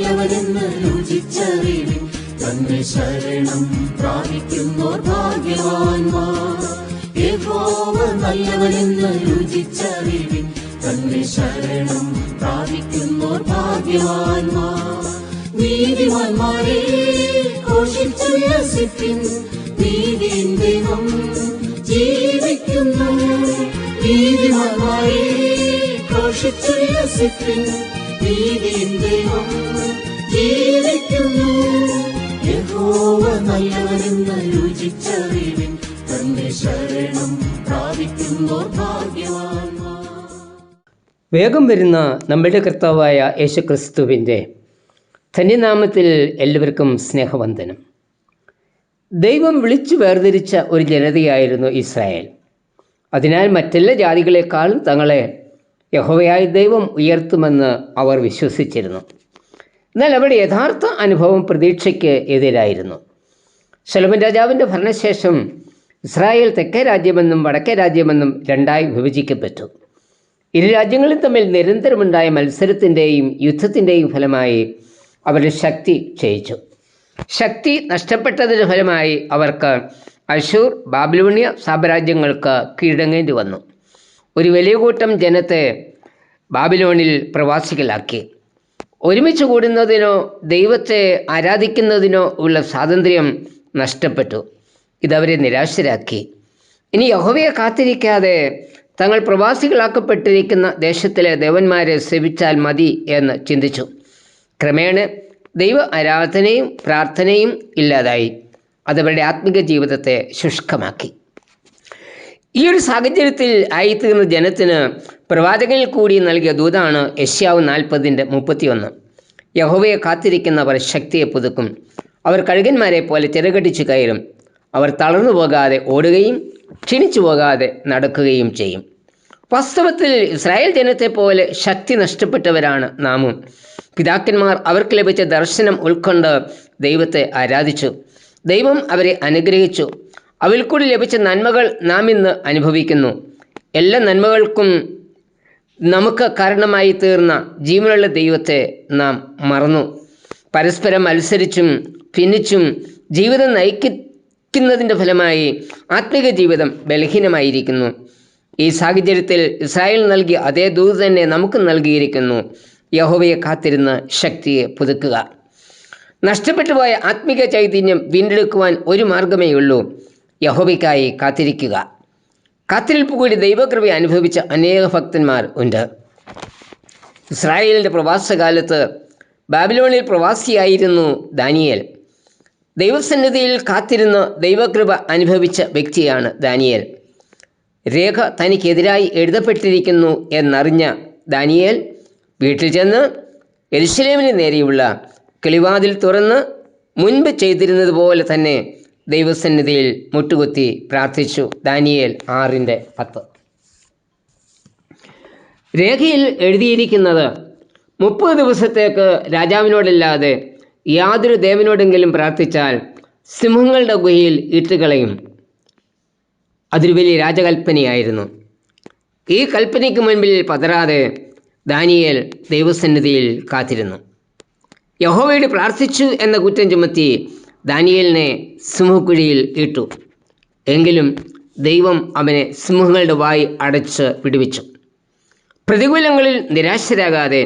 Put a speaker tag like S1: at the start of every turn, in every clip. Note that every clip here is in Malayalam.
S1: നല്ലവനെന്ന് രുചിച്ചറിവിൻ. തന്നെ ശരണം പ്രാപിക്കുന്നോർ ഭാഗ്യവാന്മാർ. യഹോവ നല്ലവനെന്ന് രുചിച്ചറിവിൻ. തന്നെ ശരണം പ്രാപിക്കുന്നോർ ഭാഗ്യവാന്മാർ. നീതിമാന്മാരെ ഘോഷിച്ചുല്ലസിപ്പിൻ. നീതിയിൻ ദൈവം ജീവിക്കുന്നു. നീതിമാന്മാരെ ഘോഷിച്ചുല്ലസിപ്പിൻ. നീതിയിൻ ദൈവം ജീവിക്കുന്നു. യഹോവ നല്ലവനെന്ന് രുചിച്ചറിവിൻ. തന്നെ ശരണം പ്രാപിക്കുന്നോർ ഭാഗ്യവാന്മാർ.
S2: വേഗം വരുന്ന നമ്മുടെ കർത്താവായ യേശുക്രിസ്തുവിൻ്റെ ധന്യനാമത്തിൽ എല്ലാവർക്കും സ്നേഹവന്ദനം. ദൈവം വിളിച്ചു വേർതിരിച്ച ഒരു ജനതയായിരുന്നു ഇസ്രായേൽ. അതിനാൽ മറ്റെല്ലാ ജാതികളെക്കാളും തങ്ങളെ യഹോവയായ ദൈവം ഉയർത്തുമെന്ന് അവർ വിശ്വസിച്ചിരുന്നു. എന്നാൽ അവരുടെ യഥാർത്ഥ അനുഭവം പ്രതീക്ഷയ്ക്ക് എതിരായിരുന്നു. ശലോമോൻ രാജാവിൻ്റെ ഭരണശേഷം ഇസ്രായേൽ തെക്കേ രാജ്യമെന്നും വടക്കേ രാജ്യമെന്നും രണ്ടായി വിഭജിക്കപ്പെട്ടു. ഇരു രാജ്യങ്ങളും തമ്മിൽ നിരന്തരമുണ്ടായ മത്സരത്തിൻ്റെയും യുദ്ധത്തിൻ്റെയും ഫലമായി അവരുടെ ശക്തി ക്ഷയിച്ചു. ശക്തി നഷ്ടപ്പെട്ടതിൻ്റെ ഫലമായി അവർക്ക് അശൂർ, ബാബിലോണിയ സാമ്രാജ്യങ്ങൾക്ക് കീഴടങ്ങേണ്ടി വന്നു. ഒരു വലിയ കൂട്ടം ജനത്തെ ബാബിലോണിൽ പ്രവാസികളാക്കി. ഒരുമിച്ച് കൂടുന്നതിനോ ദൈവത്തെ ആരാധിക്കുന്നതിനോ ഉള്ള സ്വാതന്ത്ര്യം നഷ്ടപ്പെട്ടു. ഇതവരെ നിരാശരാക്കി. ഇനി യഹോവയെ കാത്തിരിക്കാതെ തങ്ങൾ പ്രവാസികളാക്കപ്പെട്ടിരിക്കുന്ന ദേശത്തിലെ ദേവന്മാരെ സേവിച്ചാൽ മതി എന്ന് ചിന്തിച്ചു. ക്രമേണ ദൈവ ആരാധനയും പ്രാർത്ഥനയും ഇല്ലാതായി. അതവരുടെ ആത്മിക ജീവിതത്തെ ശുഷ്കമാക്കി. ഈ ഒരു സാഹചര്യത്തിൽ ആയിത്തീർന്ന ജനത്തിന് പ്രവാചകനിൽ കൂടി നൽകിയ ദൂതാണ് യെശയ്യാവ് 40:31. യഹോവയെ കാത്തിരിക്കുന്നവർ ശക്തിയെ പുതുക്കും. അവർ കഴുകന്മാരെ പോലെ ചിറകടിച്ചു കയറും. അവർ തളർന്നു പോകാതെ ഓടുകയും ക്ഷീണിച്ചു പോകാതെ നടക്കുകയും ചെയ്യും. വാസ്തവത്തിൽ ഇസ്രായേൽ ജനത്തെ പോലെ ശക്തി നഷ്ടപ്പെട്ടവരാണ് നാമും. പിതാക്കന്മാർ അവർക്ക് ലഭിച്ച ദർശനം ഉൾക്കൊണ്ട് ദൈവത്തെ ആരാധിച്ചു. ദൈവം അവരെ അനുഗ്രഹിച്ചു. അവരിൽ കൂടി ലഭിച്ച നന്മകൾ നാം ഇന്ന് അനുഭവിക്കുന്നു. എല്ലാ നന്മകൾക്കും നമുക്ക് കാരണമായി തീർന്ന ജീവനുള്ള ദൈവത്തെ നാം മറന്നു. പരസ്പരം മത്സരിച്ചും ഭിന്നിച്ചും ജീവിതം നയിക്കുന്നതിൻ്റെ ഫലമായി ആത്മിക ജീവിതം ബലഹീനമായിരിക്കുന്നു. ഈ സാഹചര്യത്തിൽ ഇസ്രായേൽ നൽകിയ അതേ ദൂത് തന്നെ നമുക്ക് നൽകിയിരിക്കുന്നു. യഹോവയെ കാത്തിരുന്ന് ശക്തിയെ പുതുക്കുക. നഷ്ടപ്പെട്ടുപോയ ആത്മിക ചൈതന്യം വീണ്ടെടുക്കുവാൻ ഒരു മാർഗമേ ഉള്ളൂ: യഹോവയ്ക്കായി കാത്തിരിക്കുക. കാത്തിരിപ്പ് കൂടി ദൈവകൃപ അനുഭവിച്ച അനേക ഭക്തന്മാർ ഉണ്ട്. ഇസ്രായേലിൻ്റെ പ്രവാസകാലത്ത് ബാബിലോണിൽ പ്രവാസിയായിരുന്നു ദാനിയേൽ. ദൈവസന്നിധിയിൽ കാത്തിരുന്ന് ദൈവകൃപ അനുഭവിച്ച വ്യക്തിയാണ് ദാനിയേൽ. രേഖ തനിക്കെതിരായി എഴുതപ്പെട്ടിരിക്കുന്നു എന്നറിഞ്ഞ ദാനിയേൽ വീട്ടിൽ ചെന്ന് യെരുശലേമിന് നേരെയുള്ള കിളിവാതിൽ തുറന്ന് മുൻപ് ചെയ്തിരുന്നത് പോലെ തന്നെ ദൈവസന്നിധിയിൽ മുട്ടുകുത്തി പ്രാർത്ഥിച്ചു. ദാനിയേൽ 6:10. രേഖയിൽ എഴുതിയിരിക്കുന്നത് 30 ദിവസത്തേക്ക് രാജാവിനോടല്ലാതെ യാതൊരു ദേവനോടെങ്കിലും പ്രാർത്ഥിച്ചാൽ സിംഹങ്ങളുടെ ഗുഹയിൽ ഇട്ടുകളയും. അതൊരു വലിയ രാജകൽപ്പനയായിരുന്നു. ഈ കൽപ്പനയ്ക്ക് മുൻപിൽ പതറാതെ ദാനിയേൽ ദൈവസന്നിധിയിൽ കാത്തിരുന്നു. യഹോവയോട് പ്രാർത്ഥിച്ചു എന്ന കുറ്റം ചുമത്തി ദാനിയേലിനെ സിംഹക്കുഴിയിൽ ഇട്ടു. എങ്കിലും ദൈവം അവനെ സിംഹങ്ങളുടെ വായി അടച്ച് വിടുവിച്ചു. പ്രതികൂലങ്ങളിൽ നിരാശരാകാതെ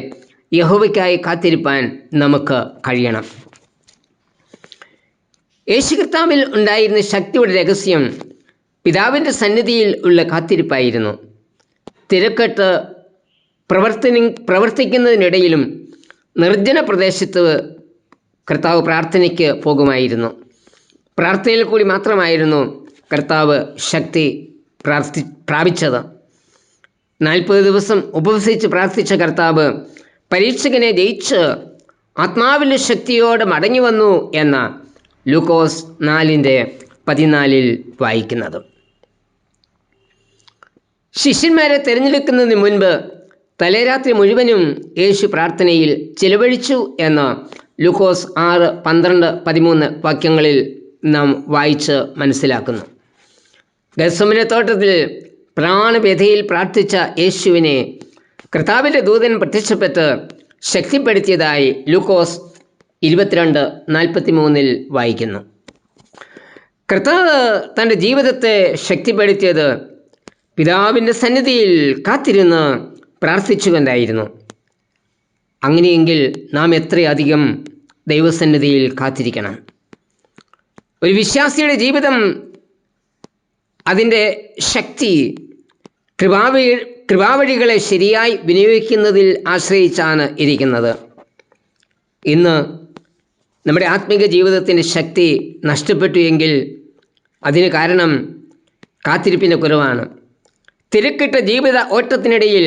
S2: യഹോവയ്ക്കായി കാത്തിരിപ്പാൻ നമുക്ക് കഴിയണം. യേശു കർത്താവിൽ ഉണ്ടായിരുന്ന ശക്തിയുടെ രഹസ്യം പിതാവിൻ്റെ സന്നിധിയിൽ ഉള്ള കാത്തിരിപ്പായിരുന്നു. തിരക്കെട്ട് പ്രവർത്തിക്കുന്നതിനിടയിലും നിർജ്ജന പ്രദേശത്ത് കർത്താവ് പ്രാർത്ഥനയ്ക്ക് പോകുമായിരുന്നു. പ്രാർത്ഥനയിൽ കൂടി മാത്രമായിരുന്നു കർത്താവ് ശക്തി പ്രാപിച്ചത്. 40 ദിവസം ഉപവസിച്ച് പ്രാർത്ഥിച്ച കർത്താവ് പരീക്ഷകനെ ജയിച്ച് ആത്മാവിൻ്റെ ശക്തിയോടെ മടങ്ങി വന്നു എന്ന ലൂക്കോസ് 4:14 വായിക്കുന്നത്. ശിഷ്യന്മാരെ തിരഞ്ഞെടുക്കുന്നതിന് മുൻപ് തലേരാത്രി മുഴുവനും യേശു പ്രാർത്ഥനയിൽ ചിലവഴിച്ചു എന്ന് ലൂക്കോസ് 6:12-13 വാക്യങ്ങളിൽ നാം വായിച്ച് മനസ്സിലാക്കുന്നു. ഗത്സമനെ തോട്ടത്തിൽ പ്രാണവ്യഥയിൽ പ്രാർത്ഥിച്ച യേശുവിനെ കർത്താവിൻ്റെ ദൂതൻ പ്രത്യക്ഷപ്പെട്ട് ശക്തിപ്പെടുത്തിയതായി ലൂക്കോസ് 22:43 വായിക്കുന്നു. കർത്താവ് തൻ്റെ ജീവിതത്തെ ശക്തിപ്പെടുത്തിയത് പിതാവിൻ്റെ സന്നിധിയിൽ കാത്തിരുന്ന് പ്രാർത്ഥിച്ചുകൊണ്ടായിരുന്നു. അങ്ങനെയെങ്കിൽ നാം എത്രയധികം ദൈവസന്നിധിയിൽ കാത്തിരിക്കണം. ഒരു വിശ്വാസിയുടെ ജീവിതം അതിൻ്റെ ശക്തി കൃപാവഴികളെ ശരിയായി വിനിയോഗിക്കുന്നതിൽ ആശ്രയിച്ചാണ് ഇരിക്കുന്നത്. ഇന്ന് നമ്മുടെ ആത്മീക ജീവിതത്തിൻ്റെ ശക്തി നഷ്ടപ്പെട്ടു എങ്കിൽ അതിന് കാരണം കാത്തിരിപ്പിൻ്റെ കുറവാണ്. തിരക്കിട്ട ജീവിത ഓട്ടത്തിനിടയിൽ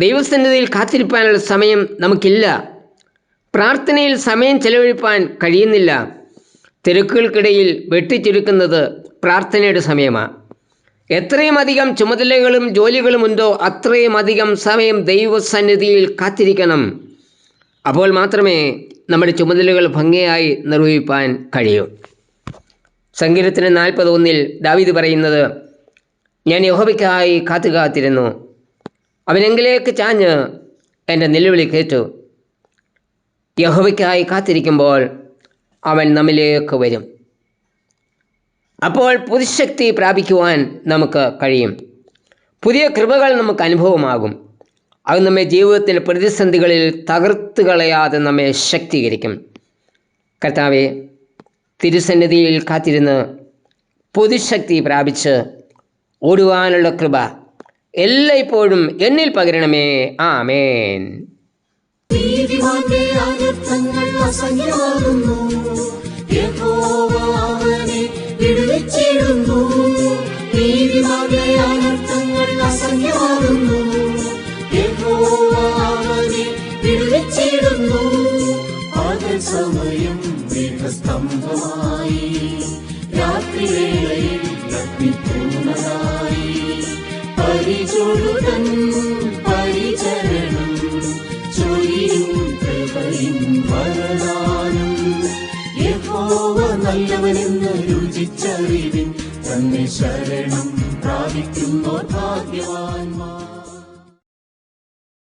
S2: ദൈവസന്നിധിയിൽ കാത്തിരിപ്പാനുള്ള സമയം നമുക്കില്ല. പ്രാർത്ഥനയിൽ സമയം ചെലവഴിപ്പാൻ കഴിയുന്നില്ല. തിരക്കുകൾക്കിടയിൽ വെട്ടിച്ചുരുക്കുന്നത് പ്രാർത്ഥനയുടെ സമയമാണ്. എത്രയും അധികം ചുമതലകളും ജോലികളും ഉണ്ടോ അത്രയും അധികം സമയം ദൈവസന്നിധിയിൽ കാത്തിരിക്കണം. അപ്പോൾ മാത്രമേ നമ്മുടെ ചുമതലകൾ ഭംഗിയായി നിർവഹിപ്പാൻ കഴിയൂ. സങ്കീർത്തനം 40:1 ദാവീദ് പറയുന്നത്, ഞാൻ യഹോവയ്ക്കായി കാത്തിരുന്നു. അവനെങ്കിലേക്ക് ചാഞ്ഞ് എൻ്റെ നിലവിളി കേട്ടു. യഹോവയ്ക്കായി കാത്തിരിക്കുമ്പോൾ അവൻ നമ്മിലേക്ക് വരും. അപ്പോൾ പുതുശക്തി പ്രാപിക്കുവാൻ നമുക്ക് കഴിയും. പുതിയ കൃപകൾ നമുക്ക് അനുഭവമാകും. അത് നമ്മെ ജീവിതത്തിൻ്റെ പ്രതിസന്ധികളിൽ തകർത്ത് കളയാതെ നമ്മെ ശക്തീകരിക്കും. കർത്താവെ, തിരുസന്നിധിയിൽ കാത്തിരുന്ന് പുതുശക്തി പ്രാപിച്ച് ഓടുവാനുള്ള കൃപ എല്ലായ്പ്പോഴും എന്നിൽ പകരണമേ. ആമേൻ.
S1: നീതിമാന്റെ അനർത്ഥങ്ങൾ അസംഖ്യമാകുന്നു. യഹോവ അവനെ വിടുവിച്ചിടുന്നു. നീതിമാന്റെ അനർത്ഥങ്ങൾ അസംഖ്യമാകുന്നു. യഹോവ അവനെ വിടുവിച്ചിടുന്നു. പകൽ സമയം മേഘസ്തംഭമായി, രാത്രിവേളയിൽ അഗ്നിപൂർണനായി, പരിചൊല്ലുതൻ പരിചരണം ചൊരിയും കൃപയും വരദാനം. യഹോവ നല്ലവനെന്ന് രുചിച്ചറിവിൻ, തന്നെ ശരണം പ്രാപിക്കുന്നോർ